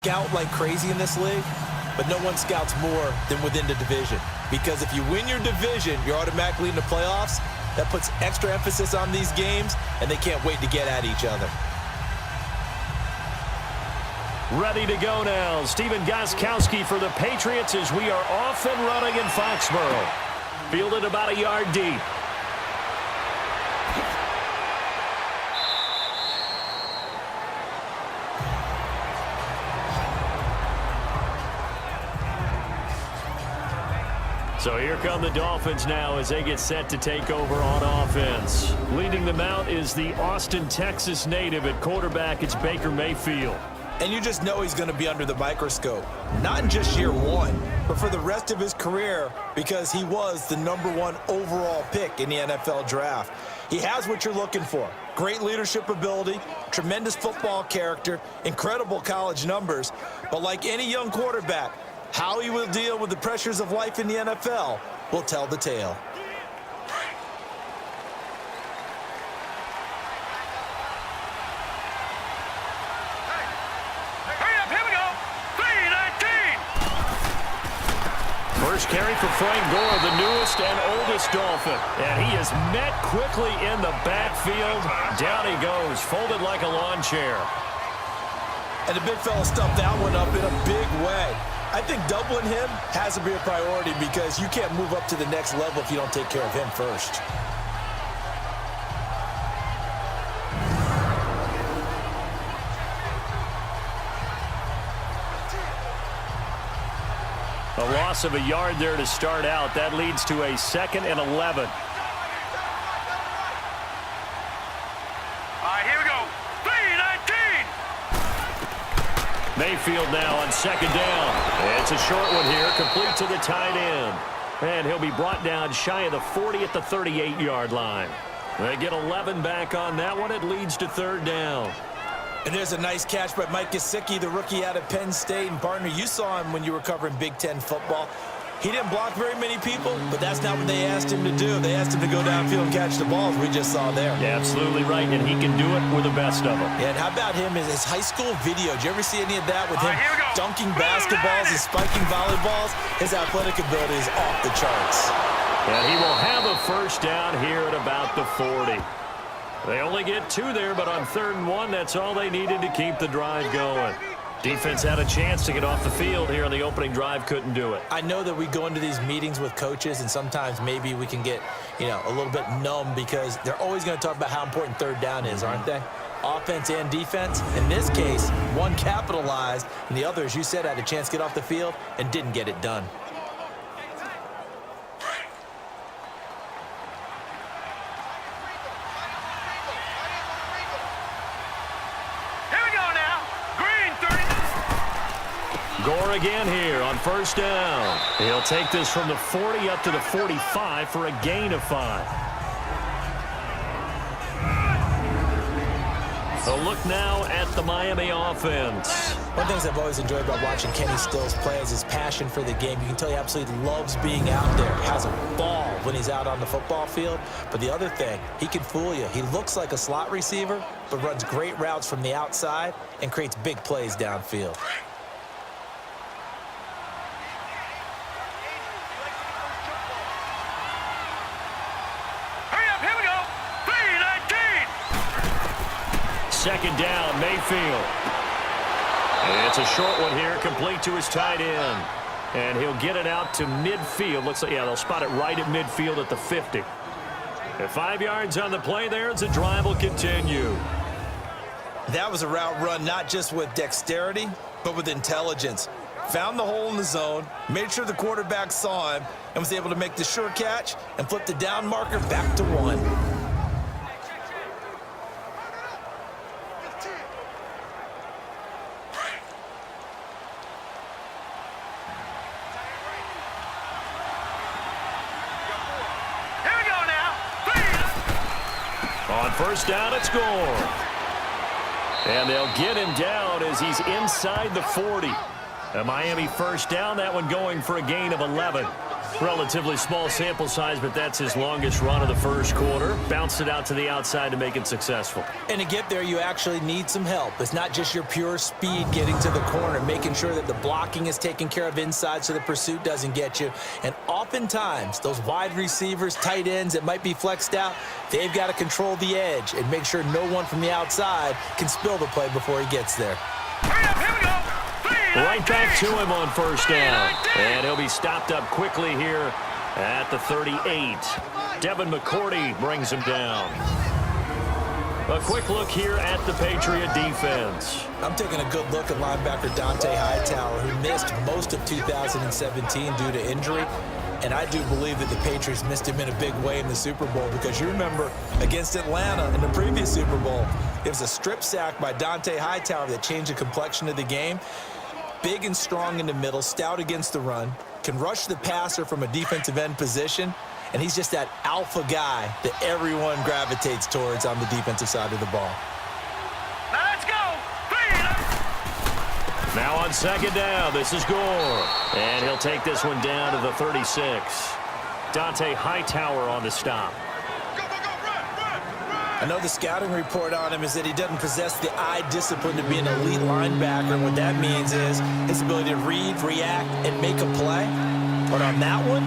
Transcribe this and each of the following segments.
Scout like crazy in this league, but no one scouts more than within the division. Because if you win your division, you're automatically in the playoffs. That puts extra emphasis on these games, and they can't wait to get at each other. Ready to go now. Stephen Gostkowski for the Patriots as we are off and running in Foxborough. Fielded about a yard deep. So here come the Dolphins now as they get set to take over on offense. Leading them out is the Austin, Texas native at quarterback. It's Baker Mayfield. And you just know he's going to be under the microscope. Not in just year one, but for the rest of his career because he was the #1 overall pick in the NFL draft. He has what you're looking for. Great leadership ability, tremendous football character, incredible college numbers. But like any young quarterback, how he will deal with the pressures of life in the NFL will tell the tale. First carry for Frank Gore, the newest and oldest Dolphin. And he is met quickly in the backfield. Down he goes, folded like a lawn chair. And the big fella stuffed that one up in a big way. I think doubling him has to be a priority because you can't move up to the next level if you don't take care of him first. A loss of a yard there to start out. That leads to a 2nd and 11. All right, here we go. 3-19. Mayfield now on 2nd down. It's a short one here, complete to the tight end. And he'll be brought down shy of the 40 at the 38-yard line. They get 11 back on that one. It leads to 3rd down. And there's a nice catch by Mike Gesicki, the rookie out of Penn State. And, partner, you saw him when you were covering Big Ten football. He didn't block very many people, but that's not what they asked him to do. They asked him to go downfield and catch the balls we just saw there. Yeah, absolutely right, and he can do it with the best of them. Yeah, and how about him, his high school video? Did you ever see any of that with him dunking basketballs and spiking volleyballs? His athletic ability is off the charts. And he will have a 1st down here at about the 40. They only get 2 there, but on 3rd and 1, that's all they needed to keep the drive going. Defense had a chance to get off the field here on the opening drive, couldn't do it. I know that we go into these meetings with coaches, and sometimes maybe we can get, a little bit numb because they're always going to talk about how important 3rd down is, aren't they? Offense and defense. In this case, one capitalized, and the other, as you said, had a chance to get off the field and didn't get it done. Gore again here on 1st down. He'll take this from the 40 up to the 45 for a gain of 5. A look now at the Miami offense. One of the things I've always enjoyed about watching Kenny Stills play is his passion for the game. You can tell he absolutely loves being out there. Has a ball when he's out on the football field. But the other thing, he can fool you. He looks like a slot receiver, but runs great routes from the outside and creates big plays downfield. Second down, Mayfield. It's a short one here, complete to his tight end. And he'll get it out to midfield. Looks like, they'll spot it right at midfield at the 50. At 5 yards on the play there, as the drive will continue. That was a route run not just with dexterity, but with intelligence. Found the hole in the zone, made sure the quarterback saw him, and was able to make the sure catch and flip the down marker back to 1. On 1st down, it's Gore. And they'll get him down as he's inside the 40. A Miami 1st down, that one going for a gain of 11. Relatively small sample size, but that's his longest run of the first quarter. Bounced it out to the outside to make it successful. And to get there, you actually need some help. It's not just your pure speed getting to the corner, making sure that the blocking is taken care of inside so the pursuit doesn't get you. And oftentimes, those wide receivers, tight ends that might be flexed out, they've got to control the edge and make sure no one from the outside can spill the play before he gets there. Hurry up, here we go. Right back to him on first down. And he'll be stopped up quickly here at the 38. Devin McCourty brings him down. A quick look here at the Patriot defense. I'm taking a good look at linebacker Dante Hightower, who missed most of 2017 due to injury. And I do believe that the Patriots missed him in a big way in the Super Bowl, because you remember against Atlanta in the previous Super Bowl, it was a strip sack by Dante Hightower that changed the complexion of the game. Big and strong in the middle, stout against the run, can rush the passer from a defensive end position, and he's just that alpha guy that everyone gravitates towards on the defensive side of the ball. Now let's go. Now on second down, this is Gore. And he'll take this one down to the 36. Dante Hightower on the stop. I know the scouting report on him is that he doesn't possess the eye discipline to be an elite linebacker. And what that means is his ability to read, react, and make a play. But on that one,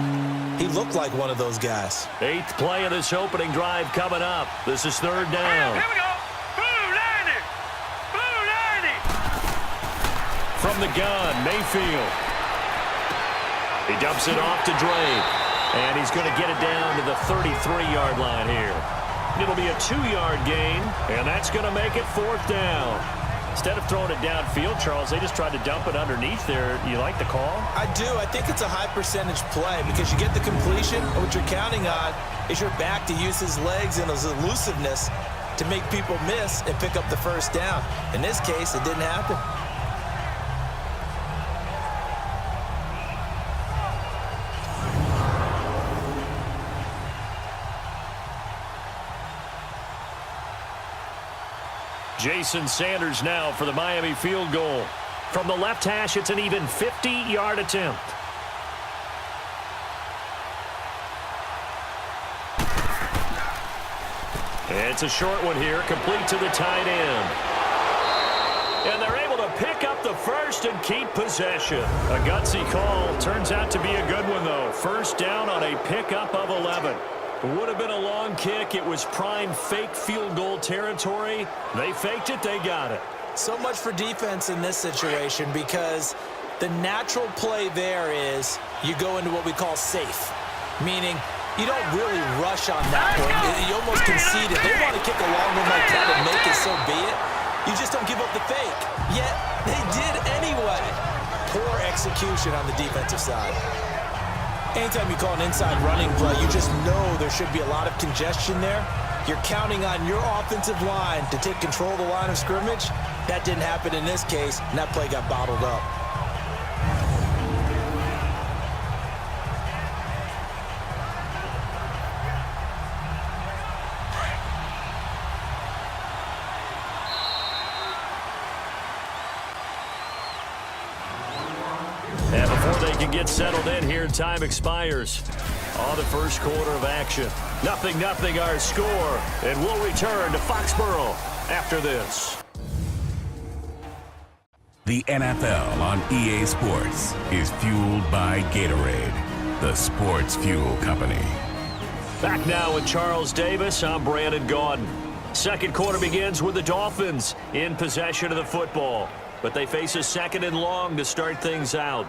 he looked like one of those guys. 8th play of this opening drive coming up. This is third down. Here we go. Blue 90. Blue 90. From the gun, Mayfield. He dumps it off to Drake. And he's going to get it down to the 33-yard line here. It'll be a 2-yard gain, and that's going to make it fourth down. Instead of throwing it downfield, Charles, they just tried to dump it underneath there. You like the call? I do. I think it's a high-percentage play because you get the completion, and what you're counting on is your back to use his legs and his elusiveness to make people miss and pick up the first down. In this case, it didn't happen. Jason Sanders now for the Miami field goal. From the left hash, it's an even 50-yard attempt. It's a short one here, complete to the tight end. And they're able to pick up the first and keep possession. A gutsy call. Turns out to be a good one, though. First down on a pickup of 11. Would have been a long kick. It was prime fake field goal territory. They faked it. They got it. So much for defense in this situation, because the natural play there is you go into what we call safe, meaning you don't really rush on that one. You almost concede it. They want to kick a long one like that and make it, so be it. You just don't give up the fake. Yet they did anyway. Poor execution on the defensive side. Anytime you call an inside running play, you just know there should be a lot of congestion there. You're counting on your offensive line to take control of the line of scrimmage. That didn't happen in this case, and that play got bottled up. And before they can get settled in here, time expires on the first quarter of action. 0-0 our score, and we'll return to Foxborough after this. The NFL on EA Sports is fueled by Gatorade, the sports fuel company. Back now with Charles Davis, I'm Brandon Gaudin. Second quarter begins with the Dolphins in possession of the football, but they face a second and long to start things out.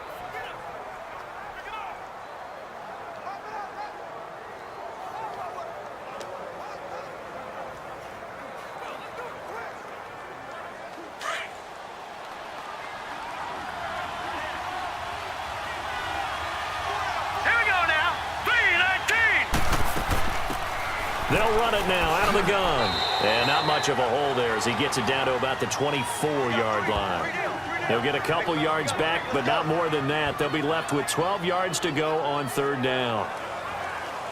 They'll run it now out of the gun. And not much of a hole there as he gets it down to about the 24-yard line. They'll get a couple yards back, but not more than that. They'll be left with 12 yards to go on third down.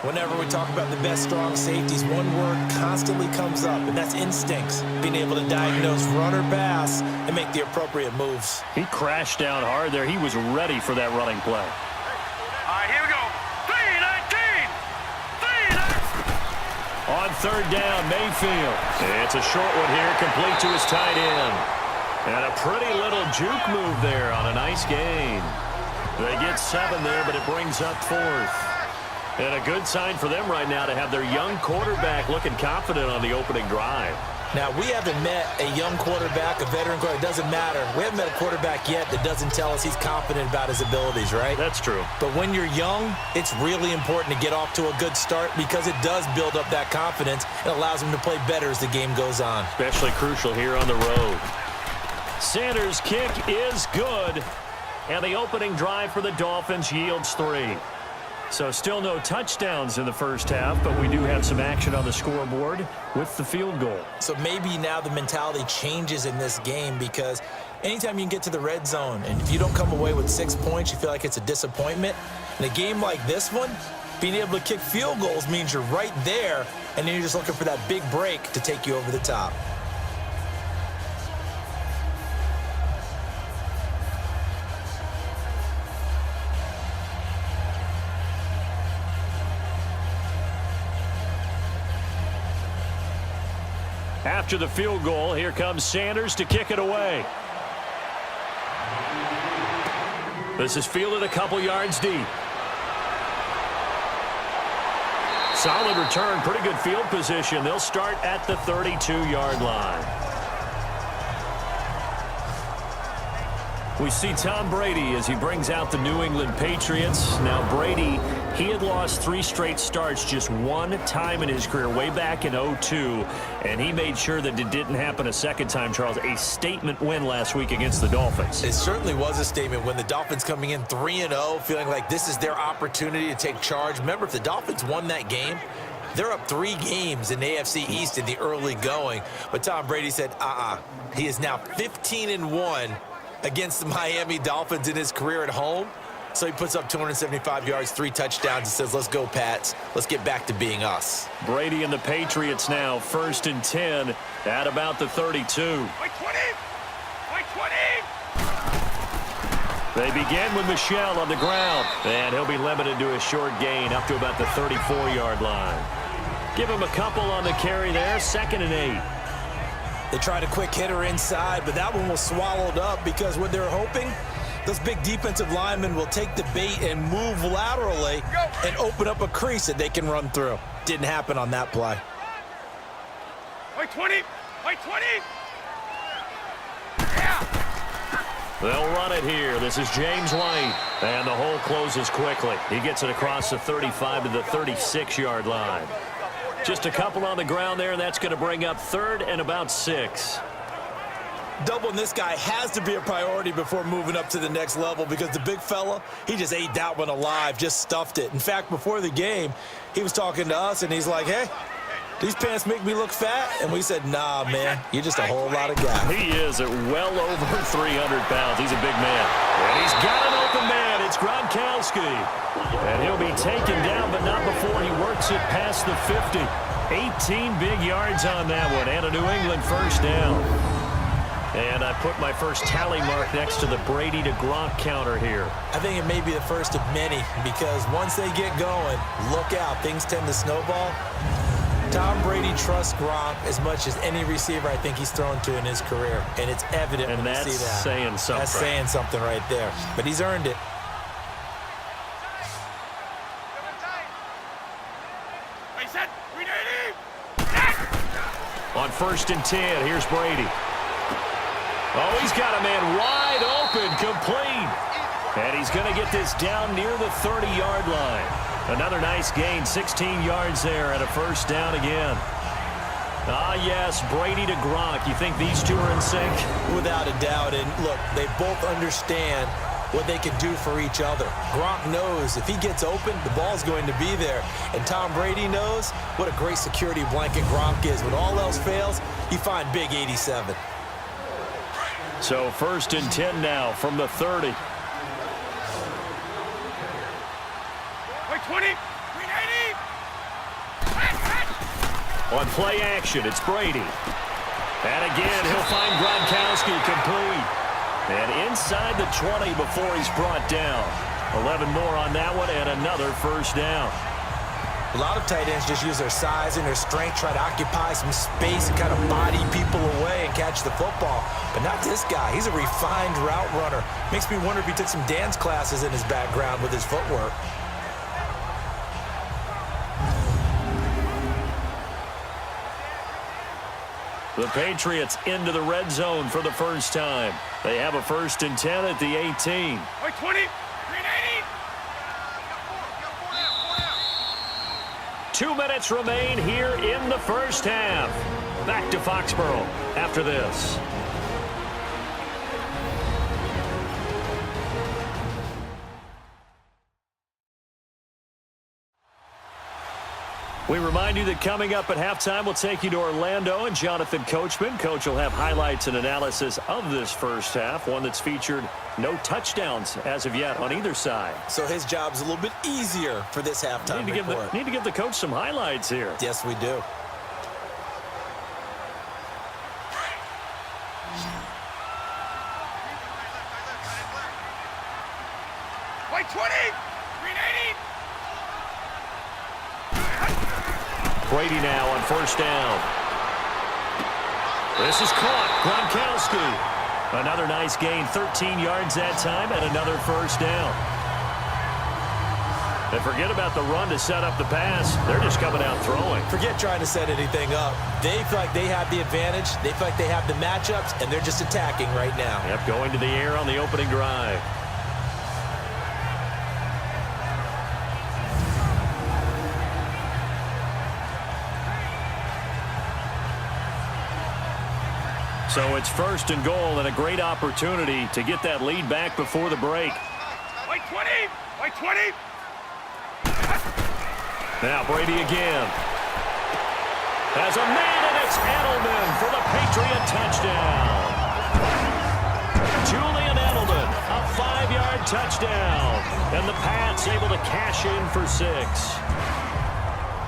Whenever we talk about the best strong safeties, one word constantly comes up, and that's instincts. Being able to diagnose run or pass and make the appropriate moves. He crashed down hard there. He was ready for that running play. All right, here we go. third down, Mayfield. It's a short one here, complete to his tight end. And a pretty little juke move there on a nice gain. They get 7 there, but it brings up 4th. And a good sign for them right now to have their young quarterback looking confident on the opening drive. Now, we haven't met a young quarterback, a veteran quarterback. It doesn't matter. We haven't met a quarterback yet that doesn't tell us he's confident about his abilities, right? That's true. But when you're young, it's really important to get off to a good start because it does build up that confidence and allows him to play better as the game goes on. Especially crucial here on the road. Sanders' kick is good. And the opening drive for the Dolphins yields 3. So still no touchdowns in the first half, but we do have some action on the scoreboard with the field goal. So maybe now the mentality changes in this game because anytime you can get to the red zone and if you don't come away with 6 points, you feel like it's a disappointment. In a game like this one, being able to kick field goals means you're right there, and then you're just looking for that big break to take you over the top. After the field goal, here comes Sanders to kick it away. This is fielded a couple yards deep. Solid return, pretty good field position. They'll start at the 32-yard line. We see Tom Brady as he brings out the New England Patriots. Now, Brady, he had lost 3 straight starts just one time in his career, way back in 2002, and he made sure that it didn't happen a second time, Charles. A statement win last week against the Dolphins. It certainly was a statement when the Dolphins coming in 3-0, feeling like this is their opportunity to take charge. Remember, if the Dolphins won that game, they're up 3 games in the AFC East in the early going. But Tom Brady said, He is now 15-1. Against the Miami Dolphins in his career at home. So he puts up 275 yards, 3 touchdowns, and says, let's go, Pats. Let's get back to being us. Brady and the Patriots now 1st and 10 at about the 32. Wait 20! Wait 20! They begin with Michel on the ground, and he'll be limited to a short gain up to about the 34-yard line. Give him a couple on the carry there, 2nd and 8. They tried a quick hitter inside, but that one was swallowed up because what they're hoping, those big defensive linemen will take the bait and move laterally and open up a crease that they can run through. Didn't happen on that play. Wait 20! Wait 20! Yeah! They'll run it here. This is James White, and the hole closes quickly. He gets it across the 35 to the 36-yard line. Just a couple on the ground there, and that's going to bring up 3rd and about 6. Doubling this guy has to be a priority before moving up to the next level because the big fella, he just ate that one alive, just stuffed it. In fact, before the game, he was talking to us, and he's like, hey, these pants make me look fat? And we said, nah, man, you're just a whole lot of guy. He is at well over 300 pounds. He's a big man. And he's got an open man. It's Gronkowski. And he'll be taken down, but not before he works it past the 50. 18 big yards on that one, and a New England first down. And I put my first tally mark next to the Brady to Gronk counter here. I think it may be the first of many because once they get going, look out, things tend to snowball. Tom Brady trusts Gronk as much as any receiver I think he's thrown to in his career, and it's evident when you see that. And that's saying something. That's saying something right there, but he's earned it. On 1st and 10, here's Brady. Oh, he's got a man wide open, complete. And he's going to get this down near the 30-yard line. Another nice gain, 16 yards there and a first down again. Yes, Brady to Gronk. You think these two are in sync? Without a doubt. And look, they both understand what they can do for each other. Gronk knows if he gets open, the ball's going to be there. And Tom Brady knows what a great security blanket Gronk is. When all else fails, you find big 87. So 1st and 10 now from the 30. Wait 20! On play action, it's Brady. And again, he'll find Gronkowski complete. And inside the 20 before he's brought down. 11 more on that one and another first down. A lot of tight ends just use their size and their strength, try to occupy some space and kind of body people away and catch the football. But not this guy. He's a refined route runner. Makes me wonder if he took some dance classes in his background with his footwork. The Patriots into the red zone for the first time. They have a 1st and 10 at the 18. Wait, 20. 380. 2 minutes remain here in the first half. Back to Foxborough after this. We remind you that coming up at halftime, we'll take you to Orlando and Jonathan Coachman. Coach will have highlights and analysis of this first half, one that's featured no touchdowns as of yet on either side. So his job's a little bit easier for this halftime report. Need to give the coach some highlights here. Yes, we do. Wait, 20. 380. Brady now on 1st down. This is caught. Gronkowski. Another nice gain, 13 yards that time, and another 1st down. And forget about the run to set up the pass. They're just coming out throwing. Forget trying to set anything up. They feel like they have the advantage. They feel like they have the matchups, and they're just attacking right now. Yep, going to the air on the opening drive. So it's 1st and goal and a great opportunity to get that lead back before the break. Wait, 20. Wait, 20. Now Brady again. Has a man, and it's Edelman for the Patriot touchdown. Julian Edelman, a 5-yard touchdown. And the Pats able to cash in for 6.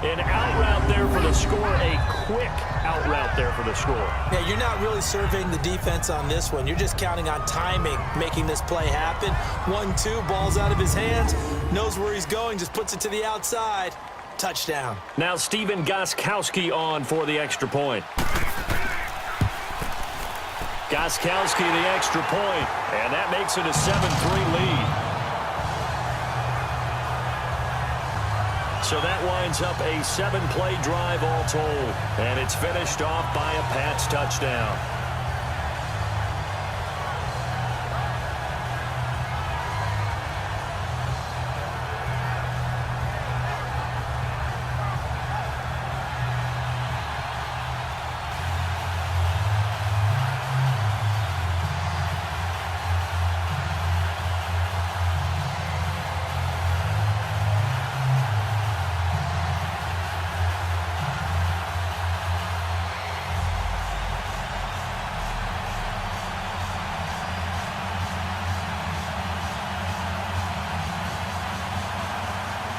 An out route there for the score, a quick out route there for the score. Yeah, you're not really surveying the defense on this one. You're just counting on timing, making this play happen. 1-2, ball's out of his hands, knows where he's going, just puts it to the outside. Touchdown. Now Stephen Gostkowski on for the extra point. Gostkowski the extra point, and that makes it a 7-3 lead. So that winds up a 7-play drive all told. And it's finished off by a Pats touchdown.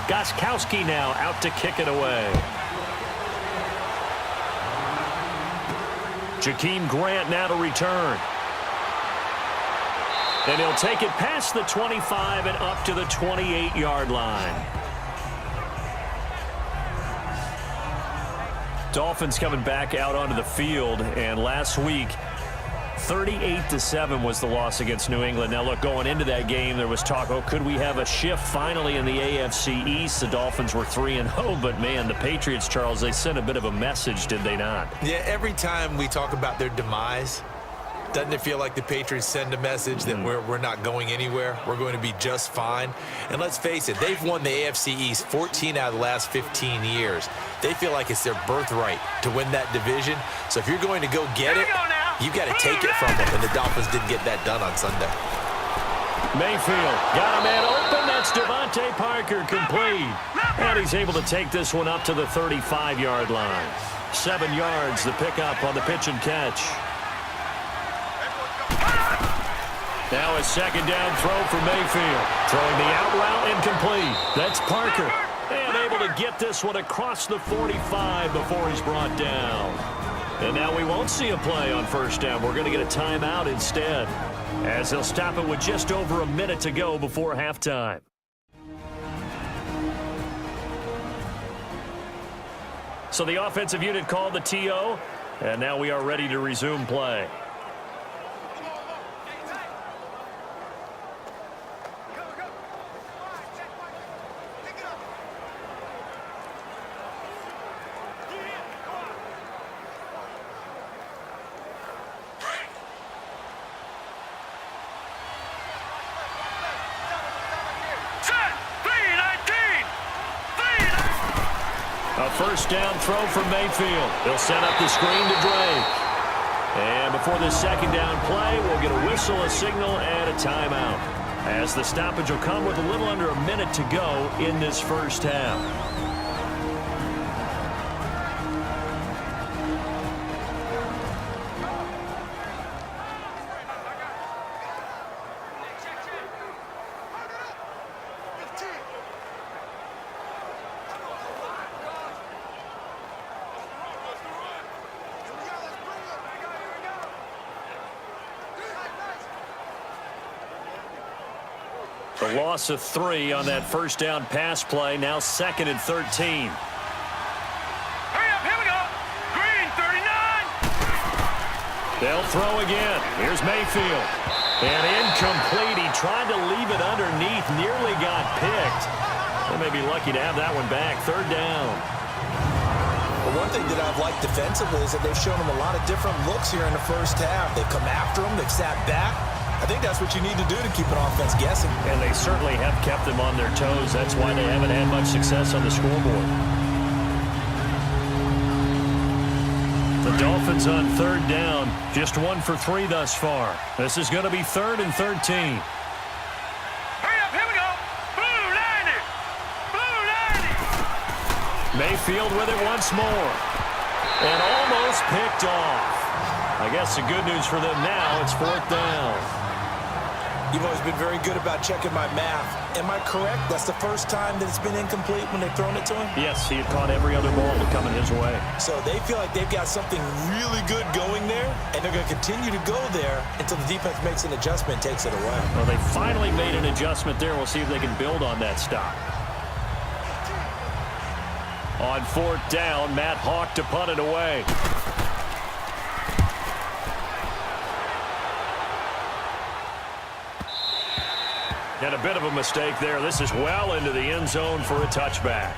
Gostkowski now out to kick it away. Jakeem Grant now to return. And he'll take it past the 25 and up to the 28-yard line. Dolphins coming back out onto the field, and last week 38-7 was the loss against New England. Now, look, going into that game, there was talk, oh, could we have a shift finally in the AFC East? The Dolphins were 3-0, but, man, the Patriots, Charles, they sent a bit of a message, did they not? Yeah, every time we talk about their demise, doesn't it feel like the Patriots send a message that we're not going anywhere? We're going to be just fine. And let's face it, they've won the AFC East 14 out of the last 15 years. They feel like it's their birthright to win that division. So if you're going to go get it, you've got to take it from them. And the Dolphins didn't get that done on Sunday. Mayfield got a man open. That's Devontae Parker complete. And he's able to take this one up to the 35-yard line. 7 yards, the pickup on the pitch and catch. Now a second down throw for Mayfield. Throwing the out route incomplete. That's Parker. And able to get this one across the 45 before he's brought down. And now we won't see a play on first down. We're going to get a timeout instead, as they'll stop it with just over a minute to go before halftime. So the offensive unit called the TO, and now we are ready to resume play. A first down throw from Mayfield. They'll set up the screen to Drake. And before this second down play, we'll get a whistle, a signal, and a timeout, as the stoppage will come with a little under a minute to go in this first half. The loss of 3 on that first down pass play. Now 2nd and 13. Hurry up, here we go. Green, 39. They'll throw again. Here's Mayfield. And incomplete. He tried to leave it underneath. Nearly got picked. They may be lucky to have that one back. 3rd down. Well, one thing that I've liked defensively is that they've shown them a lot of different looks here in the first half. They've come after them. They've sat back. I think that's what you need to do to keep an offense guessing. And they certainly have kept them on their toes. That's why they haven't had much success on the scoreboard. The Dolphins on 3rd down. Just 1 for 3 thus far. This is going to be 3rd and 13. Hurry up, here we go. Blue line. Blue line. Mayfield with it once more. And almost picked off. I guess the good news for them now, it's 4th down. You've always been very good about checking my math. Am I correct? That's the first time that it's been incomplete when they've thrown it to him? Yes, he had caught every other ball coming his way. So they feel like they've got something really good going there, and they're going to continue to go there until the defense makes an adjustment and takes it away. Well, they finally made an adjustment there. We'll see if they can build on that stop. On 4th down, Matt Hawk to punt it away. And a bit of a mistake there. This is well into the end zone for a touchback.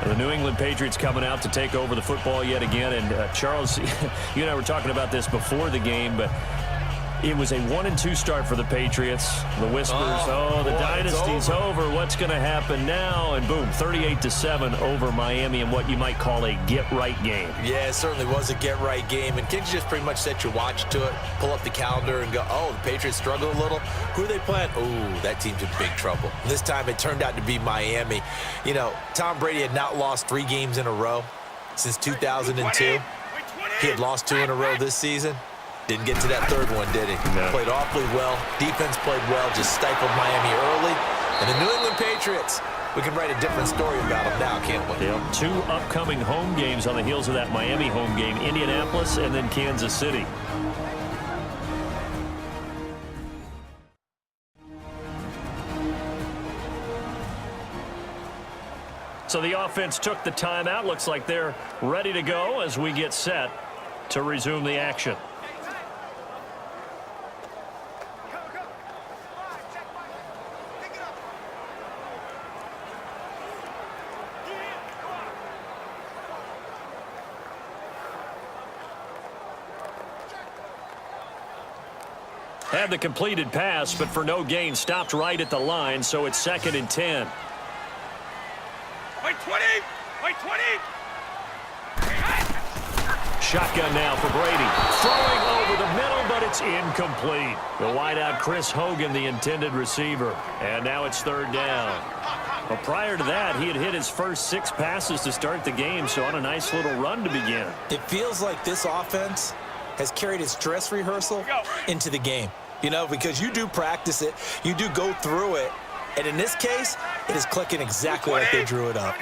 And the New England Patriots coming out to take over the football yet again. And Charles, you and I were talking about this before the game, but it was a 1-2 start for the Patriots. The whispers, the dynasty's over. What's going to happen now? And boom, 38-7 over Miami in what you might call a get-right game. Yeah, it certainly was a get-right game. And can't you just pretty much set your watch to it, pull up the calendar and go, oh, the Patriots struggle a little? Who are they playing? Ooh, that team's in big trouble. And this time it turned out to be Miami. You know, Tom Brady had not lost 3 games in a row since 2002. He had lost 2 in a row this season. Didn't get to that 3rd one, did he? No. Played awfully well. Defense played well, just stifled Miami early. And the New England Patriots, we can write a different story about them now, can't we? Yep. 2 upcoming home games on the heels of that Miami home game, Indianapolis and then Kansas City. So the offense took the timeout. Looks like they're ready to go as we get set to resume the action. Had the completed pass, but for no gain, stopped right at the line, so it's 2nd and 10. Wait, 20. Wait, 20. Shotgun now for Brady. Throwing over the middle, but it's incomplete. The wideout, Chris Hogan, the intended receiver. And now it's 3rd down. But prior to that, he had hit his first 6 passes to start the game, so on a nice little run to begin. It feels like this offense has carried its dress rehearsal into the game. You know, because you do practice it, you do go through it, and in this case, it is clicking exactly like they drew it up.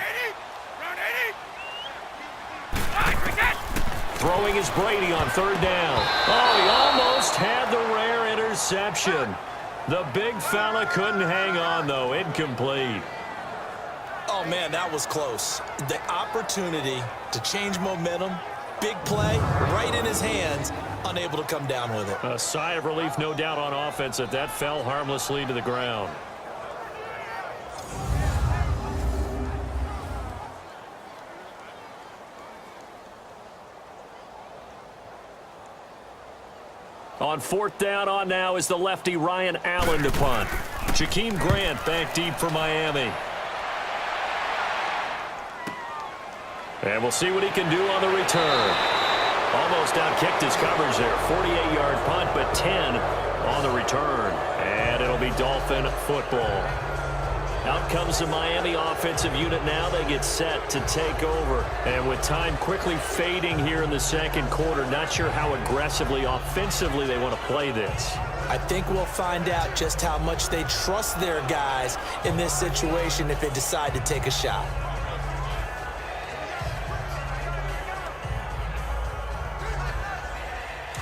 Throwing is Brady on 3rd down. Oh, he almost had the rare interception. The big fella couldn't hang on, though. Incomplete. Oh, man, that was close. The opportunity to change momentum, big play, right in his hands, unable to come down with it. A sigh of relief, no doubt, on offense that fell harmlessly to the ground. On fourth down on now is the lefty Ryan Allen to punt. Jakeem Grant back deep for Miami. And we'll see what he can do on the return. Almost outkicked his coverage there. 48-yard punt, but 10 on the return. And it'll be Dolphin football. Out comes the Miami offensive unit now. They get set to take over. And with time quickly fading here in the second quarter, not sure how aggressively, offensively they want to play this. I think we'll find out just how much they trust their guys in this situation if they decide to take a shot.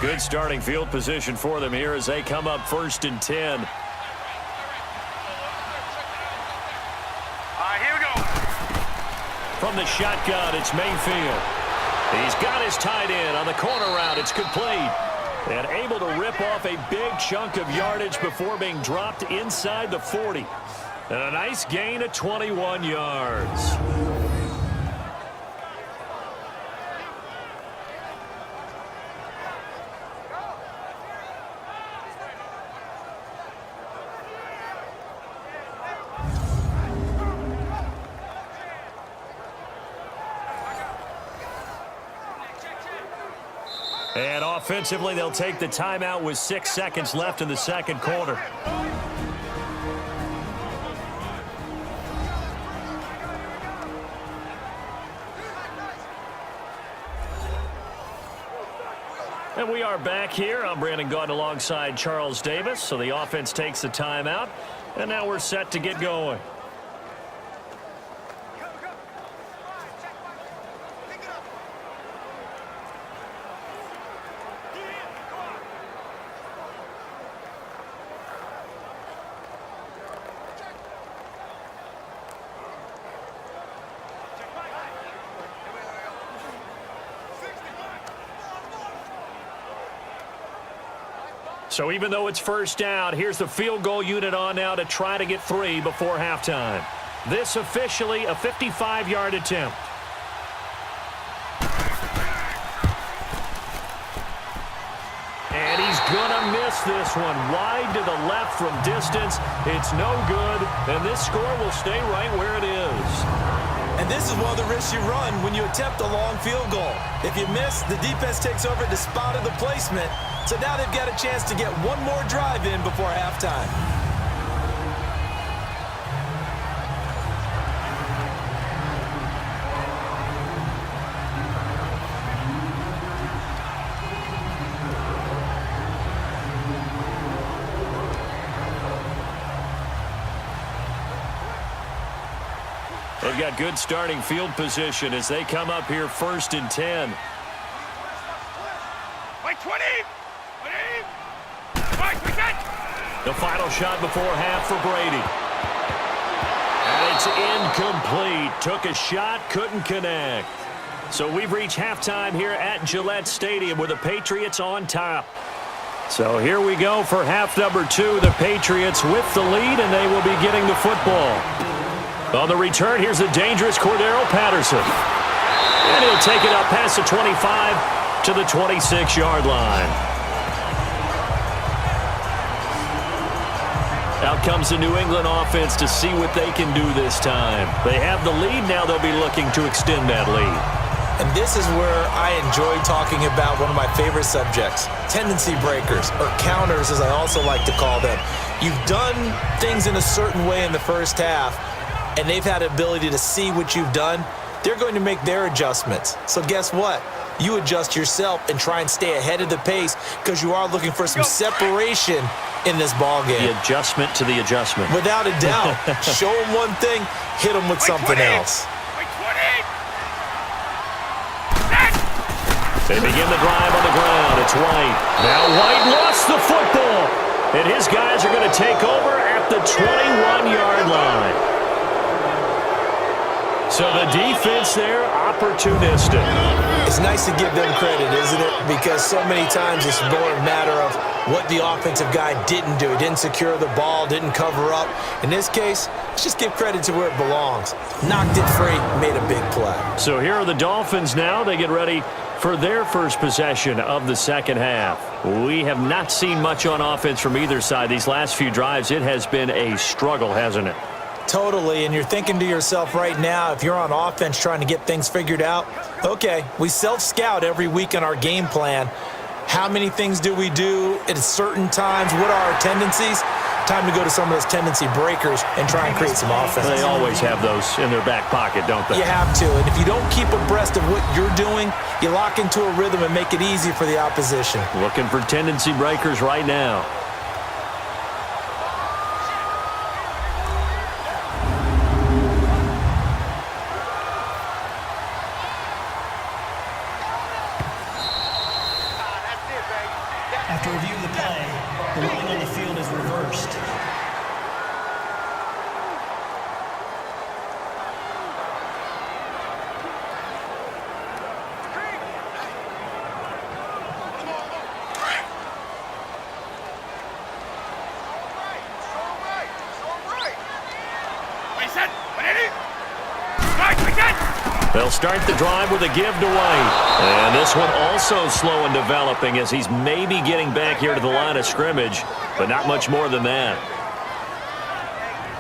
Good starting field position for them here as they come up 1st and 10. Here we go. From the shotgun, it's Mayfield. He's got his tight end on the corner route. It's complete. And able to rip off a big chunk of yardage before being dropped inside the 40. And a nice gain of 21 yards. And offensively, they'll take the timeout with 6 seconds left in the second quarter. And we are back here. I'm Brandon Gaudin alongside Charles Davis. So the offense takes the timeout. And now we're set to get going. So even though it's first down, here's the field goal unit on now to try to get 3 before halftime. This officially a 55-yard attempt. And he's going to miss this one. Wide to the left from distance. It's no good, and this score will stay right where it is. And this is one of the risks you run when you attempt a long field goal. If you miss, the defense takes over at the spot of the placement. So now they've got a chance to get one more drive in before halftime. They've got good starting field position as they come up here 1st and 10. Wait, 20! The final shot before half for Brady. And it's incomplete. Took a shot, couldn't connect. So we've reached halftime here at Gillette Stadium with the Patriots on top. So here we go for half number 2. The Patriots with the lead, and they will be getting the football. On the return, here's the dangerous Cordero Patterson. And he'll take it up past the 25 to the 26-yard line. Out comes the New England offense to see what they can do this time. They have the lead. Now they'll be looking to extend that lead. And this is where I enjoy talking about one of my favorite subjects, tendency breakers, or counters as I also like to call them. You've done things in a certain way in the first half, and they've had the ability to see what you've done. They're going to make their adjustments. So guess what? You adjust yourself and try and stay ahead of the pace because you are looking for some separation in this ball game. The adjustment to the adjustment. Without a doubt. Show them one thing, hit them with something else. They begin the drive on the ground. It's White. Now White lost the football. And his guys are going to take over at the 21-yard line. So the defense there, opportunistic. It's nice to give them credit, isn't it? Because so many times it's more a matter of what the offensive guy didn't do. He didn't secure the ball, didn't cover up. In this case, let's just give credit to where it belongs. Knocked it free, made a big play. So here are the Dolphins now. They get ready for their first possession of the second half. We have not seen much on offense from either side. These last few drives, it has been a struggle, hasn't it? Totally, and you're thinking to yourself right now, if you're on offense trying to get things figured out, okay, we self-scout every week on our game plan. How many things do we do at certain times? What are our tendencies? Time to go to some of those tendency breakers and try and create some offense. They always have those in their back pocket, don't they? You have to, and if you don't keep abreast of what you're doing, you lock into a rhythm and make it easy for the opposition. Looking for tendency breakers right now. After review of the play, the ruling on the field is reversed. They'll start the drive with a give to White. And this one also slow in developing as he's maybe getting back here to the line of scrimmage, but not much more than that.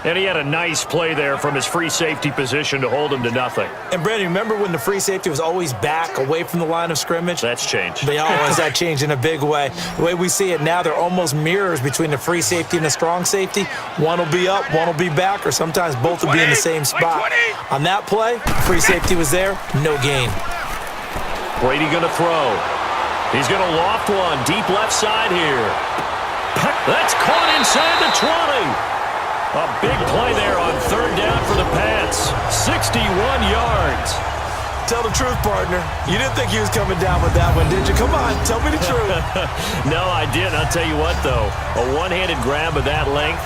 And he had a nice play there from his free safety position to hold him to nothing. And, Brandon, remember when the free safety was always back away from the line of scrimmage? That's changed. But has that changed in a big way? The way we see it now, they're almost mirrors between the free safety and the strong safety. One will be up, one will be back, or sometimes both will be in the same spot. On that play, free safety was there, no gain. Brady going to throw. He's going to loft one deep left side here. That's caught inside the 20. A big play there on third down for the Pats. 61 yards. Tell the truth, partner. You didn't think he was coming down with that one, did you? Come on, tell me the truth. No, I didn't. I'll tell you what, though. A one-handed grab of that length.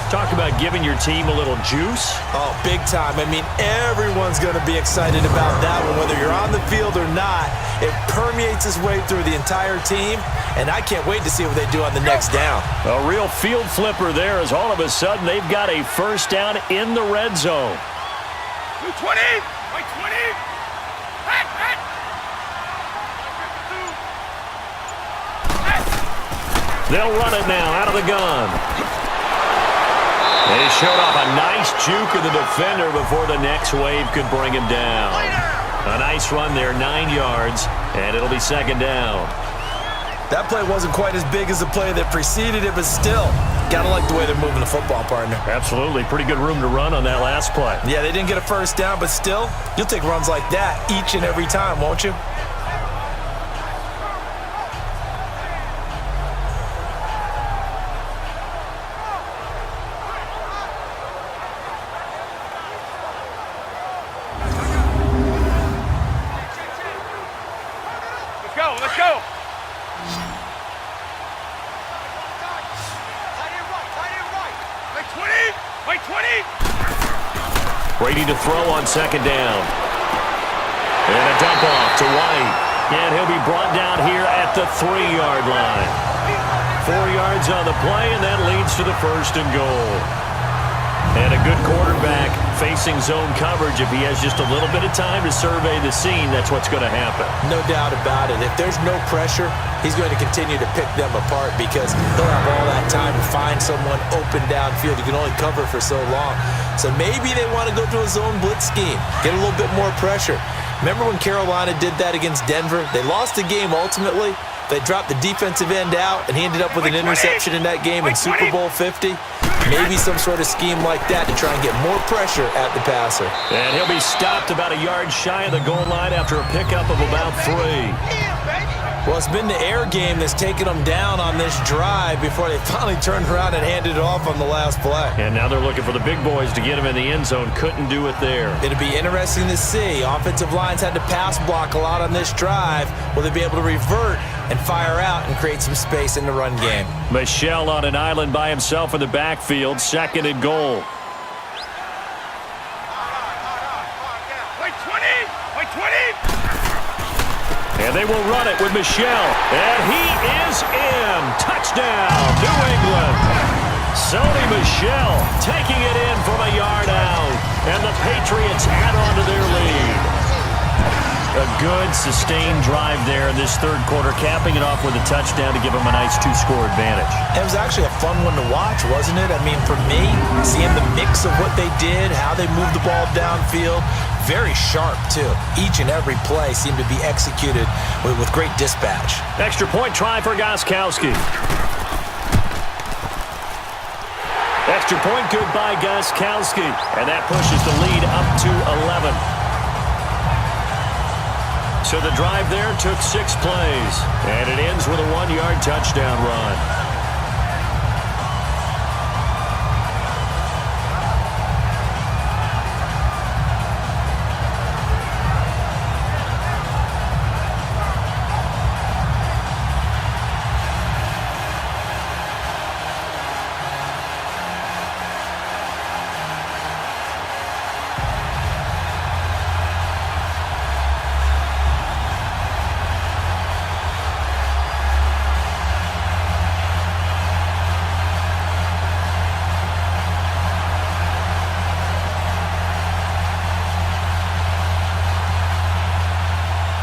Talk about giving your team a little juice. Oh, big time. I mean, everyone's going to be excited about that one, whether you're on the field or not. It permeates its way through the entire team, and I can't wait to see what they do on the next down. A real field flipper there as all of a sudden they've got a first down in the red zone. 20! Wait, 20! They'll run it now out of the gun. They showed off a nice juke of the defender before the next wave could bring him down. A nice run there, 9 yards, and it'll be second down. That play wasn't quite as big as the play that preceded it, but still, got to like the way they're moving the football, partner. Absolutely. Pretty good room to run on that last play. Yeah, they didn't get a first down, but still, you'll take runs like that each and every time, won't you? Let's go! Wait, 20! Brady to throw on second down. And a dump off to White. And he'll be brought down here at the 3-yard line. 4 yards on the play, and that leads to the first and goal. And a good quarterback facing zone coverage. If he has just a little bit of time to survey the scene, that's what's going to happen. No doubt about it. If there's no pressure, he's going to continue to pick them apart because he'll have all that time to find someone open downfield. You can only cover for so long. So maybe they want to go to a zone blitz scheme, get a little bit more pressure. Remember when Carolina did that against Denver? They lost the game ultimately. They dropped the defensive end out, and he ended up with an interception in that game in Super Bowl 50. Maybe some sort of scheme like that to try and get more pressure at the passer. And he'll be stopped about a yard shy of the goal line after a pickup of about 3. Well, it's been the air game that's taken them down on this drive before they finally turned around and handed it off on the last play. And now they're looking for the big boys to get him in the end zone. Couldn't do it there. It'll be interesting to see. Offensive lines had to pass block a lot on this drive. Will they be able to revert and fire out and create some space in the run game? Michel on an island by himself in the backfield. Second and goal. And they will run it with Michel. And he is in. Touchdown, New England. Sony Michel taking it in from a yard out. And the Patriots add on to their lead. A good, sustained drive there in this third quarter, capping it off with a touchdown to give them a nice two-score advantage. It was actually a fun one to watch, wasn't it? I mean, for me, seeing the mix of what they did, how they moved the ball downfield, very sharp, too. Each and every play seemed to be executed with great dispatch. Extra point try for Gostkowski. Extra point good by Gostkowski. And that pushes the lead up to 11. So the drive there took 6 plays. And it ends with a 1-yard touchdown run.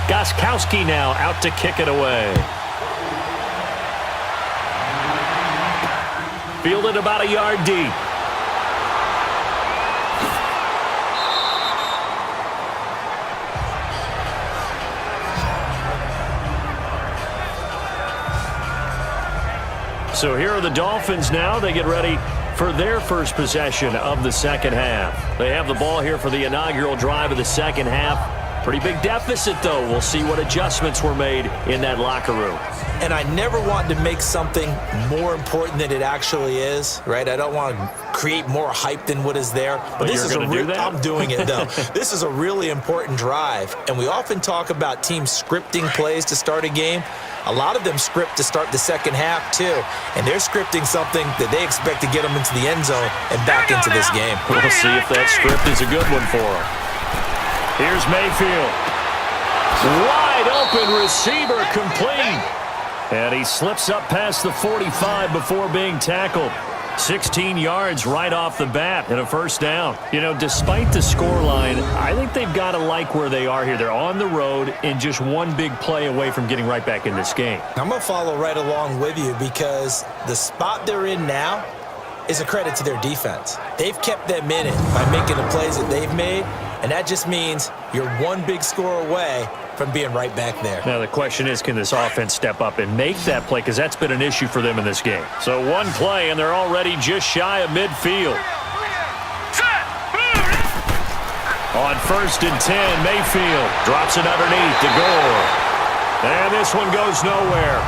Gostkowski now out to kick it away. Fielded about a yard deep. So here are the Dolphins now. They get ready for their first possession of the second half. They have the ball here for the inaugural drive of the second half. Pretty big deficit, though. We'll see what adjustments were made in that locker room. And I never want to make something more important than it actually is, right? I don't want to create more hype than what is there. But this is going to do that? I'm doing it, though. This is a really important drive. And we often talk about teams scripting plays to start a game. A lot of them script to start the second half, too. And they're scripting something that they expect to get them into the end zone and back into this game. We'll see if that script is a good one for them. Here's Mayfield. Wide open receiver, complete. And he slips up past the 45 before being tackled. 16 yards right off the bat and a first down. You know, despite the scoreline, I think they've got to like where they are here. They're on the road and just one big play away from getting right back in this game. I'm going to follow right along with you because the spot they're in now is a credit to their defense. They've kept them in it by making the plays that they've made, and that just means you're one big score away from being right back there. Now the question is, can this offense step up and make that play? Because that's been an issue for them in this game. So one play, and they're already just shy of midfield. On 1st and 10, Mayfield drops it underneath to Gore. And this one goes nowhere.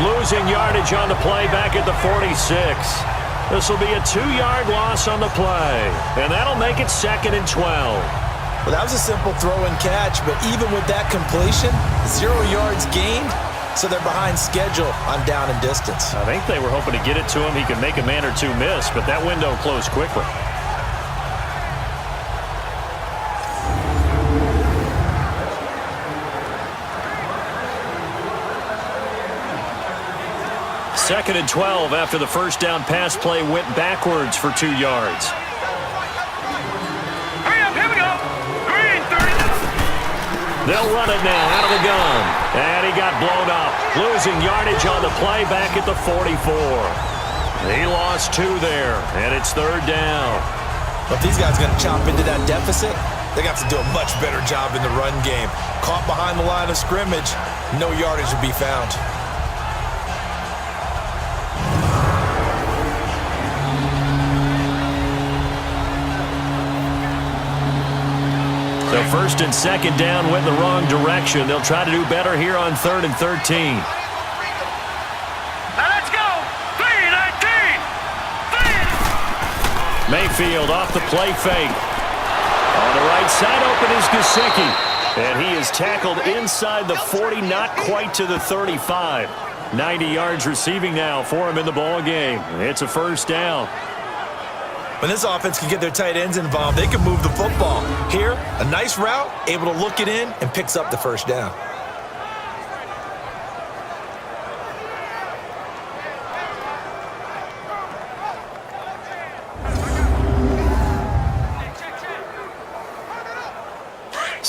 Losing yardage on the play back at the 46. This will be a 2-yard loss on the play. And that'll make it 2nd and 12. Well, that was a simple throw and catch, but even with that completion, 0 yards gained, so they're behind schedule on down and distance. I think they were hoping to get it to him. He could make a man or two miss, but that window closed quickly. Second and 12 after the first down pass play went backwards for 2 yards. Hurry up, here we go. Green, 30. They'll run it now out of the gun. And he got blown up. Losing yardage on the play back at the 44. He lost 2 there, and it's 3rd down. But if these guys are going to chop into that deficit, they got to do a much better job in the run game. Caught behind the line of scrimmage, no yardage to be found. So 1st and 2nd down went in the wrong direction. They'll try to do better here on 3rd and 13. Now let's go. 3-19. Mayfield off the play fake. On the right side open is Gesicki. And he is tackled inside the 40, not quite to the 35. 90 yards receiving now for him in the ball game. It's a 1st down. When this offense can get their tight ends involved, they can move the football. Here, a nice route, able to look it in, and picks up the 1st down.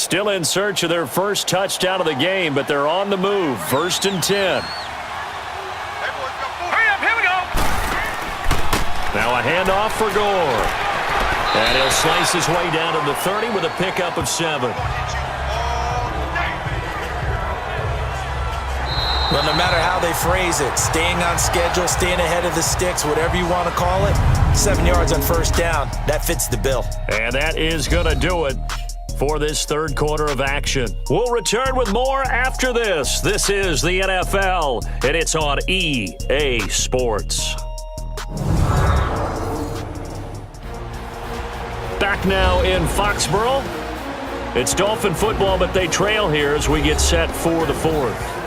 Still in search of their first touchdown of the game, but they're on the move. 1st and 10. Hurry up, here we go. Now a handoff for Gore. And he'll slice his way down to the 30 with a pickup of 7. Well, no matter how they phrase it, staying on schedule, staying ahead of the sticks, whatever you want to call it, 7 yards on 1st down, that fits the bill. And that is going to do it for this 3rd quarter of action. We'll return with more after this. This is the NFL, and it's on EA Sports. Back now in Foxborough. It's Dolphin football, but they trail here as we get set for the 4th.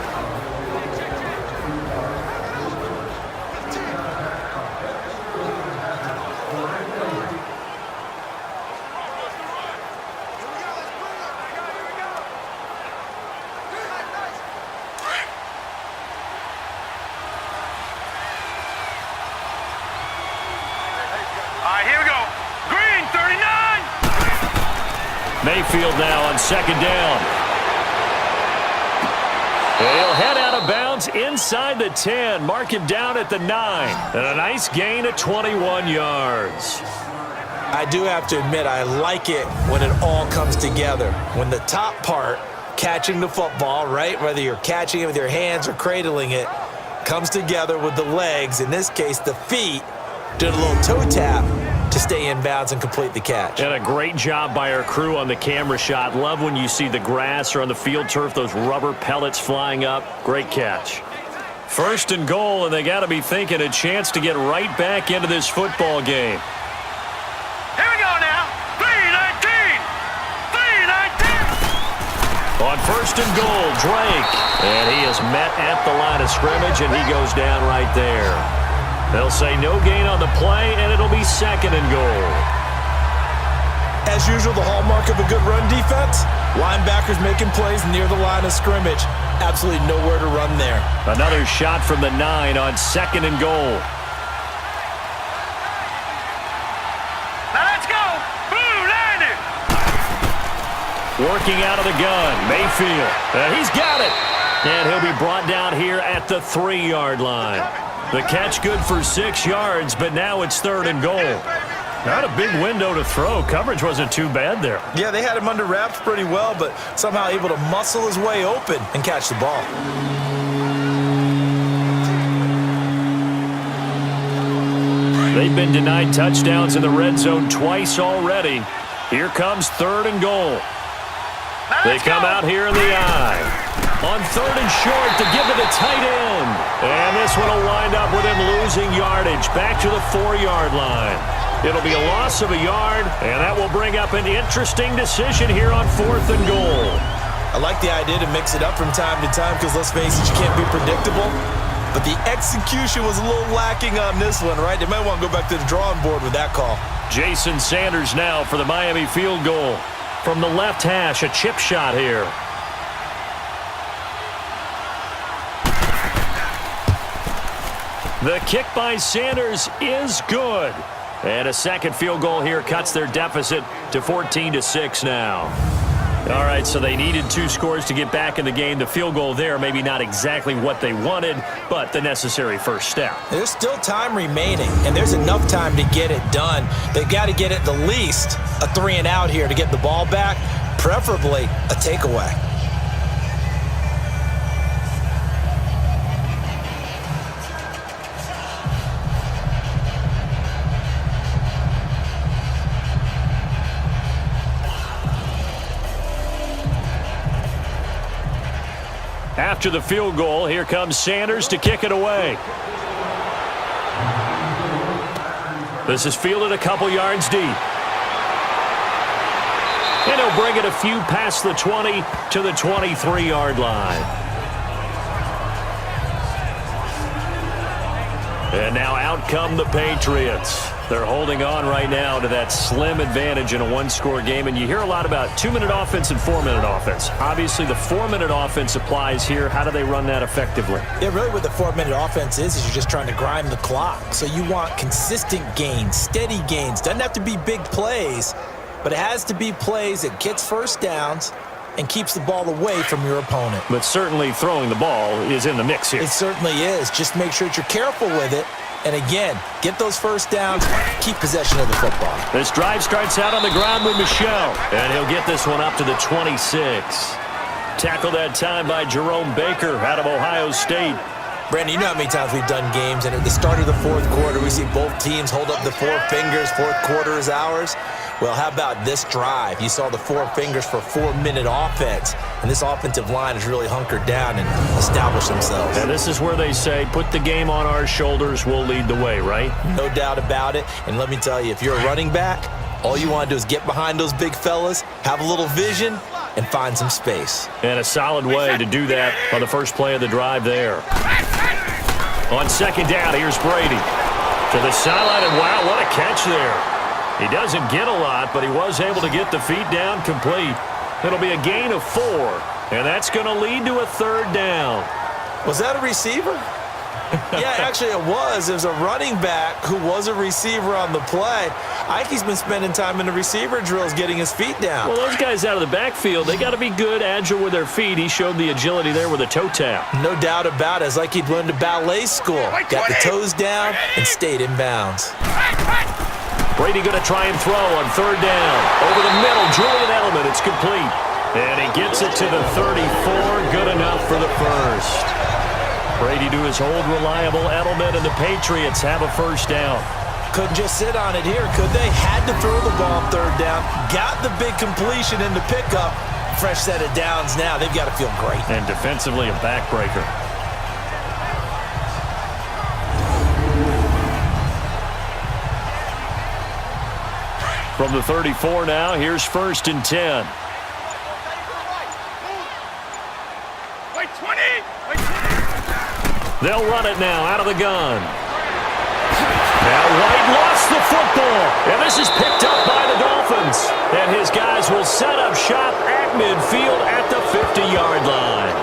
Here we go. Green, 39. Mayfield now on 2nd down. He'll head out of bounds inside the 10. Mark him down at the 9. And a nice gain of 21 yards. I do have to admit, I like it when it all comes together. When the top part, catching the football, right, whether you're catching it with your hands or cradling it, comes together with the legs, in this case the feet, did a little toe tap to stay in bounds and complete the catch. And a great job by our crew on the camera shot. Love when you see the grass or on the field turf, those rubber pellets flying up. Great catch. 1st and goal, and they got to be thinking a chance to get right back into this football game. Here we go now. 3-19. 3-19. On 1st and goal, Drake. And he is met at the line of scrimmage, and he goes down right there. They'll say no gain on the play, and it'll be 2nd and goal. As usual, the hallmark of a good run defense, linebackers making plays near the line of scrimmage. Absolutely nowhere to run there. Another shot from the 9 on 2nd and goal. Now let's go. Blue, landed. Working out of the gun, Mayfield. He's got it. And he'll be brought down here at the 3-yard line. The catch good for 6 yards, but now it's 3rd and goal. Not a big window to throw. Coverage wasn't too bad there. Yeah, they had him under wraps pretty well, but somehow able to muscle his way open and catch the ball. They've been denied touchdowns in the red zone twice already. Here comes 3rd and goal. They come out here in the eye. On 3rd and short to give to the tight end. And this one will wind up with him losing yardage back to the 4-yard line. It'll be a loss of a yard, and that will bring up an interesting decision here on 4th and goal. I like the idea to mix it up from time to time because, let's face it, you can't be predictable. But the execution was a little lacking on this one, right? They might want to go back to the drawing board with that call. Jason Sanders now for the Miami field goal. From the left hash, a chip shot here. The kick by Sanders is good. And a 2nd field goal here cuts their deficit to 14-6 now. All right, so they needed 2 scores to get back in the game. The field goal there, maybe not exactly what they wanted, but the necessary first step. There's still time remaining, and there's enough time to get it done. They've got to get at the least a 3-and-out here to get the ball back, preferably a takeaway. After the field goal, here comes Sanders to kick it away. This is fielded a couple yards deep. And he'll bring it a few past the 20 to the 23-yard line. And now out come the Patriots. They're holding on right now to that slim advantage in a 1-score game. And you hear a lot about 2-minute offense and 4-minute offense. Obviously, the 4-minute offense applies here. How do they run that effectively? Yeah, really what the 4-minute offense is you're just trying to grind the clock. So you want consistent gains, steady gains. Doesn't have to be big plays, but it has to be plays that gets first downs and keeps the ball away from your opponent. But certainly throwing the ball is in the mix here. It certainly is. Just make sure that you're careful with it. And again, get those first downs, keep possession of the football. This drive starts out on the ground with Michel, and he'll get this one up to the 26. Tackled that time by Jerome Baker out of Ohio State. Brandon, you know how many times we've done games, and at the start of the fourth quarter, we see both teams hold up the four fingers, fourth quarter is ours. Well, how about this drive? You saw the four fingers for 4-minute offense, and this offensive line has really hunkered down and established themselves. And this is where they say, put the game on our shoulders, we'll lead the way, right? No doubt about it, and let me tell you, if you're a running back, all you want to do is get behind those big fellas, have a little vision, and find some space. And a solid way to do that on the first play of the drive there. On second down, here's Brady. To the sideline, and wow, what a catch there. He doesn't get a lot, but he was able to get the feet down complete. It'll be a gain of 4, and that's going to lead to a third down. Was that a receiver? Yeah, actually it was. There's a running back who was a receiver on the play. Ike's been spending time in the receiver drills getting his feet down. Well, those guys out of the backfield, they got to be good, agile with their feet. He showed the agility there with a toe tap. No doubt about it. It's like he'd learned to ballet school. Got the toes down and stayed in bounds. Brady going to try and throw on third down. Over the middle, Julian Edelman. It's complete. And he gets it to the 34. Good enough for the first. Brady to his old reliable Edelman, and the Patriots have a first down. Couldn't just sit on it here, could they? Had to throw the ball on third down. Got the big completion in the pickup. Fresh set of downs now. They've got to feel great. And defensively, a backbreaker. From the 34 now, here's 1st and 10. Wait, 20! Wait, 20! They'll run it now out of the gun. Now White lost the football, and this is picked up by the Dolphins. And his guys will set up shop at midfield at the 50-yard line.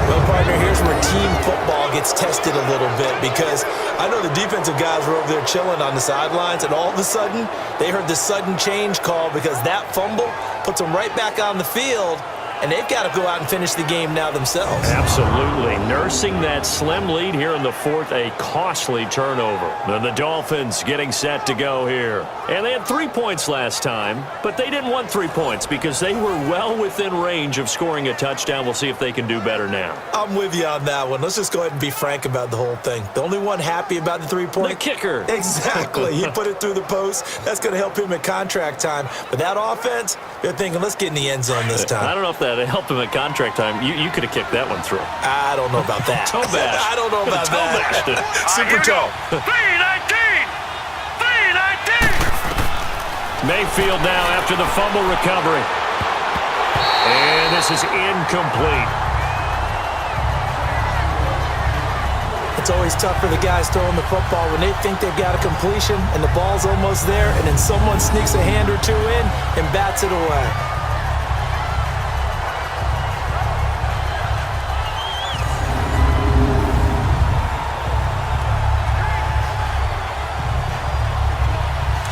Well, partner, here's where team football gets tested a little bit, because I know the defensive guys were over there chilling on the sidelines, and all of a sudden, they heard the sudden change call because that fumble puts them right back on the field, and they've got to go out and finish the game now themselves. Absolutely. Nursing that slim lead here in the fourth, a costly turnover. Then the Dolphins getting set to go here. And they had 3 points last time, but they didn't want 3 points because they were well within range of scoring a touchdown. We'll see if they can do better now. I'm with you on that one. Let's just go ahead and be frank about the whole thing. The only one happy about the 3-point? The kicker. Exactly. He put it through the post. That's going to help him at contract time. But that offense, they're thinking, let's get in the end zone this time. I don't know if that helped him at contract time. You could have kicked that one through. I don't know about that. Toe bash. I don't know about that. Bashed it. Super toe. 319! 319! Mayfield now after the fumble recovery. And this is incomplete. It's always tough for the guys throwing the football when they think they've got a completion and the ball's almost there, and then someone sneaks a hand or two in and bats it away.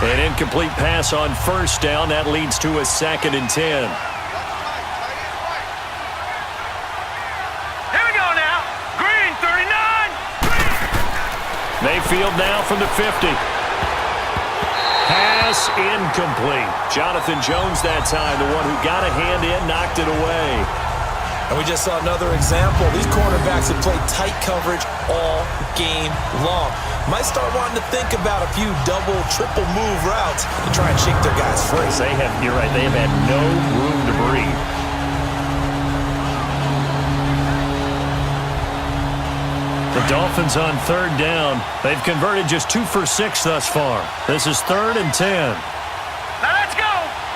An incomplete pass on first down. That leads to a 2nd and 10. Here we go now. Green, 39. Mayfield now from the 50. Pass incomplete. Jonathan Jones that time, the one who got a hand in, knocked it away. And we just saw another example. These cornerbacks have played tight coverage all game long. Might start wanting to think about a few double, triple move routes to try and shake their guys free. You're right, they have had no room to breathe. The Dolphins on third down. They've converted just 2 for 6 thus far. This is 3rd and 10. Now let's go.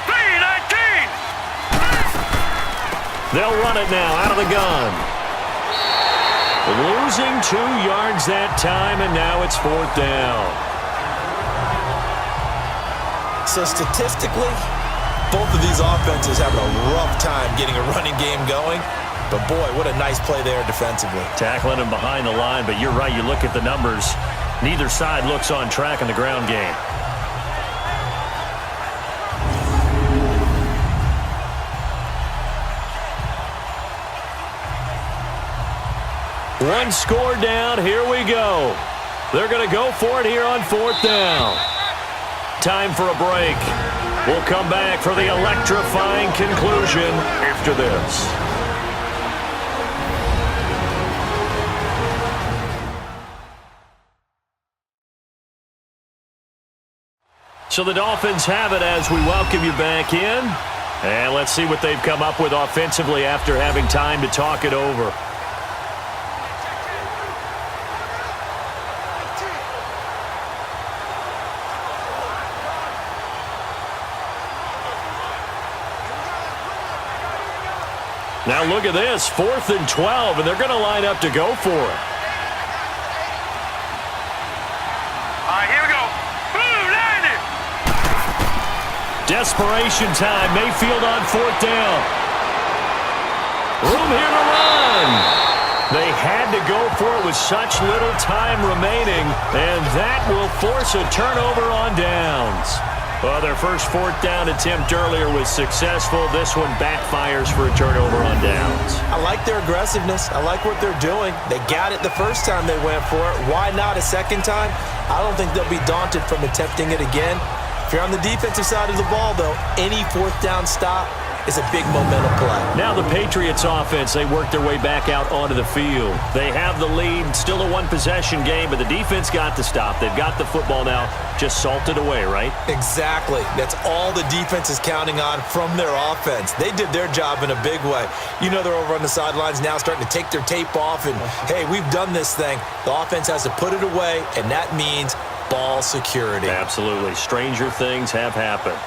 319. They'll run it now out of the gun. Losing 2 yards that time, and now it's 4th down. So statistically, both of these offenses having a rough time getting a running game going. But boy, what a nice play there defensively. Tackling him behind the line, but you're right, you look at the numbers. Neither side looks on track in the ground game. One score down. Here we go. They're going to go for it here on 4th down. Time for a break. We'll come back for the electrifying conclusion after this. So the Dolphins have it as we welcome you back in. And let's see what they've come up with offensively after having time to talk it over. Now look at this, 4th and 12, and they're going to line up to go for it. All right, here we go. Boom, line it. Desperation time. Mayfield on 4th down. Room here to run. They had to go for it with such little time remaining, and that will force a turnover on downs. Well, their first 4th down attempt earlier was successful. This one backfires for a turnover on downs. I like their aggressiveness. I like what they're doing. They got it the first time they went for it. Why not a second time? I don't think they'll be daunted from attempting it again. If you're on the defensive side of the ball, though, any 4th down stop is a big momentum play. Now the Patriots offense, they work their way back out onto the field. They have the lead, still a one-possession game, but the defense got the stop. They've got the football now, just salted away, right? Exactly. That's all the defense is counting on from their offense. They did their job in a big way. You know they're over on the sidelines now starting to take their tape off and, hey, we've done this thing. The offense has to put it away, and that means ball security. Absolutely. Stranger things have happened.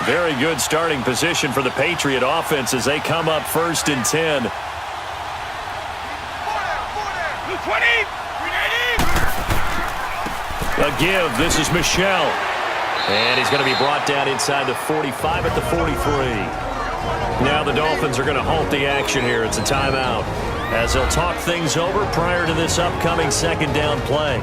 Very good starting position for the Patriot offense as they come up 1st and 10. 20. A give. This is Michel. And he's going to be brought down inside the 45 at the 43. Now the Dolphins are going to halt the action here. It's a timeout as they'll talk things over prior to this upcoming 2nd down play.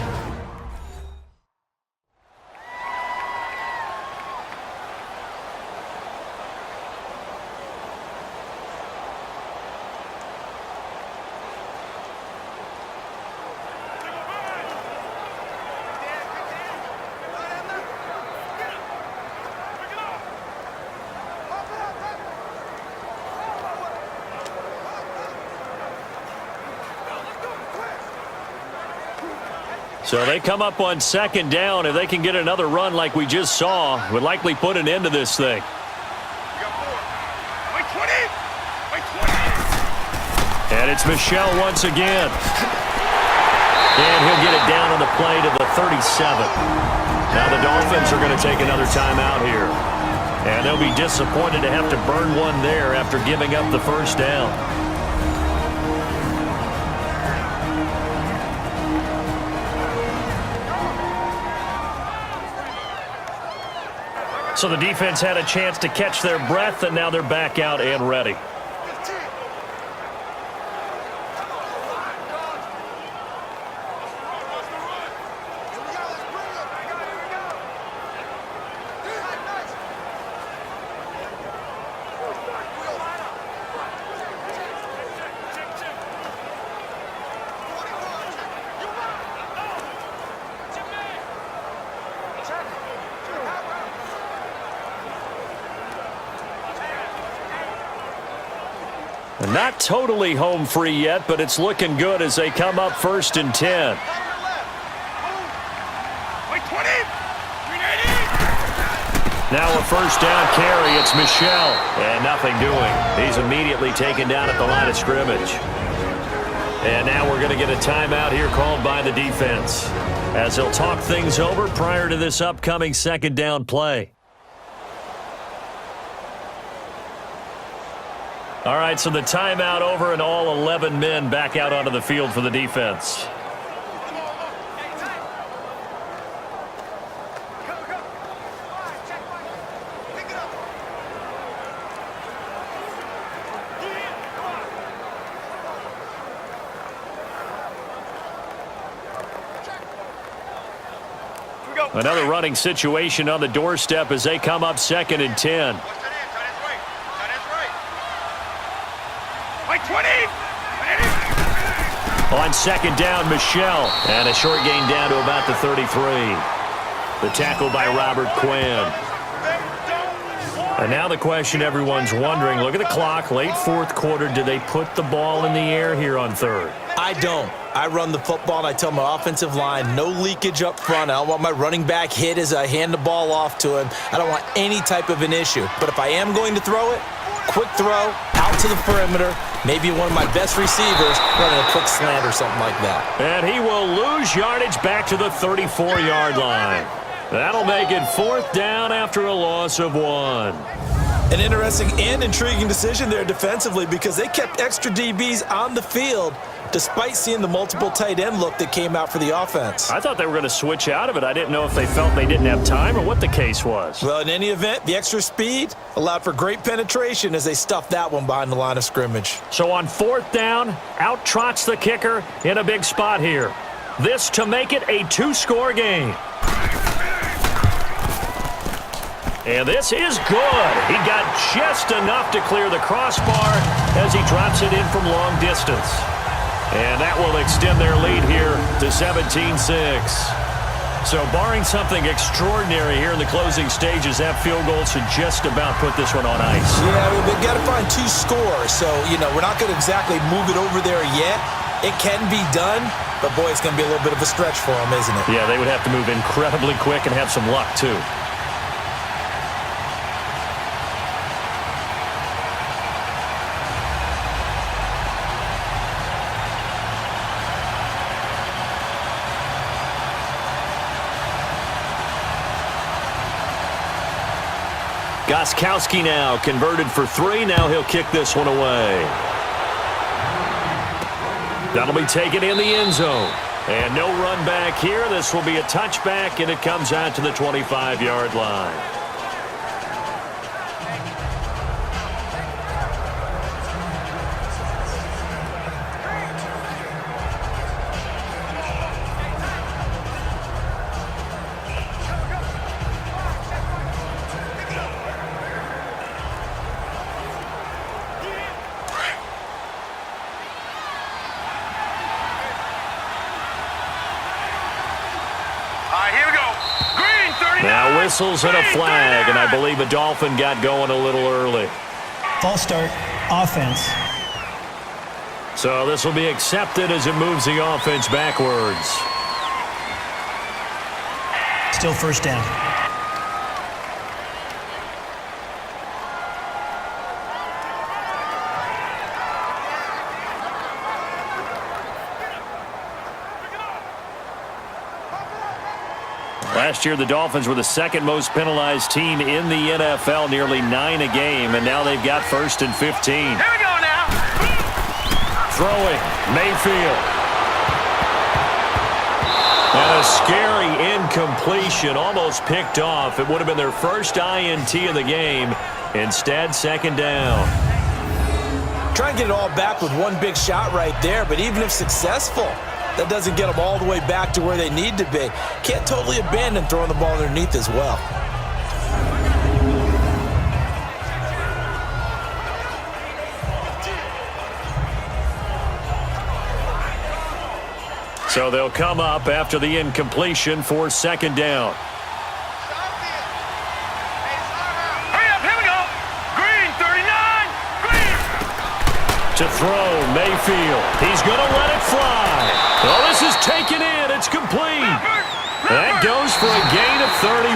So they come up on 2nd down. If they can get another run like we just saw, would likely put an end to this thing. And it's Michel once again. And he'll get it down on the play to the 37. Now the Dolphins are going to take another timeout here. And they'll be disappointed to have to burn one there after giving up the 1st down. So the defense had a chance to catch their breath, and now they're back out and ready. Not totally home free yet, but it's looking good as they come up 1st and 10. Now a 1st down carry. It's Michel. And nothing doing. He's immediately taken down at the line of scrimmage. And now we're going to get a timeout here called by the defense as they'll talk things over prior to this upcoming 2nd down play. All right, so the timeout over and all 11 men back out onto the field for the defense. Another running situation on the doorstep as they come up 2nd and 10. On second down, Michelle. And a short gain down to about the 33. The tackle by Robert Quinn. And now the question everyone's wondering, look at the clock, late fourth quarter, do they put the ball in the air here on third? I don't. I run the football, and I tell my offensive line, no leakage up front. I don't want my running back hit as I hand the ball off to him. I don't want any type of an issue. But if I am going to throw it, quick throw, out to the perimeter, maybe one of my best receivers running a quick slant or something like that. And he will lose yardage back to the 34-yard line. That'll make it fourth down after a loss of 1. An interesting and intriguing decision there defensively because they kept extra DBs on the field despite seeing the multiple tight end look that came out for the offense. I thought they were going to switch out of it. I didn't know if they felt they didn't have time or what the case was. Well, in any event, the extra speed allowed for great penetration as they stuffed that one behind the line of scrimmage. So on fourth down, out trots the kicker in a big spot here. This to make it a 2-score game. And this is good. He got just enough to clear the crossbar as he drops it in from long distance. And that will extend their lead here to 17-6. So barring something extraordinary here in the closing stages, that field goal should just about put this one on ice. Yeah, we've got to find 2 scores. So, we're not going to exactly move it over there yet. It can be done, but boy, it's going to be a little bit of a stretch for them, isn't it? Yeah, they would have to move incredibly quick and have some luck, too. Gostkowski now converted for 3. Now he'll kick this one away. That'll be taken in the end zone. And no run back here. This will be a touchback, and it comes out to the 25-yard line. Now whistles and a flag, and I believe a Dolphin got going a little early. False start, offense. So this will be accepted as it moves the offense backwards. Still first down. Last year, the Dolphins were the second most penalized team in the NFL, nearly 9 a game, and now they've got 1st and 15. Here we go now. Throwing, Mayfield. And a scary incompletion, almost picked off. It would have been their first INT of the game. Instead, second down. Try and get it all back with one big shot right there, but even if successful, that doesn't get them all the way back to where they need to be. Can't totally abandon throwing the ball underneath as well. So they'll come up after the incompletion for second down. Hurry up, here we go. Green, 39. Green. To throw, Mayfield. He's going to let it fly. Oh, this is taken in. It's complete. That goes for a gain of 31.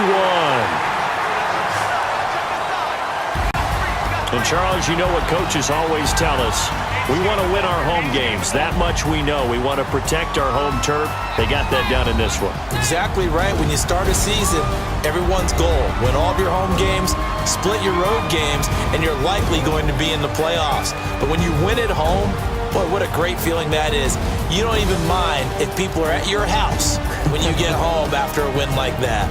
And, Charles, you know what coaches always tell us. We want to win our home games. That much we know. We want to protect our home turf. They got that done in this one. Exactly right. When you start a season, everyone's goal, win all of your home games, split your road games, and you're likely going to be in the playoffs. But when you win at home, boy, what a great feeling that is. You don't even mind if people are at your house when you get home after a win like that.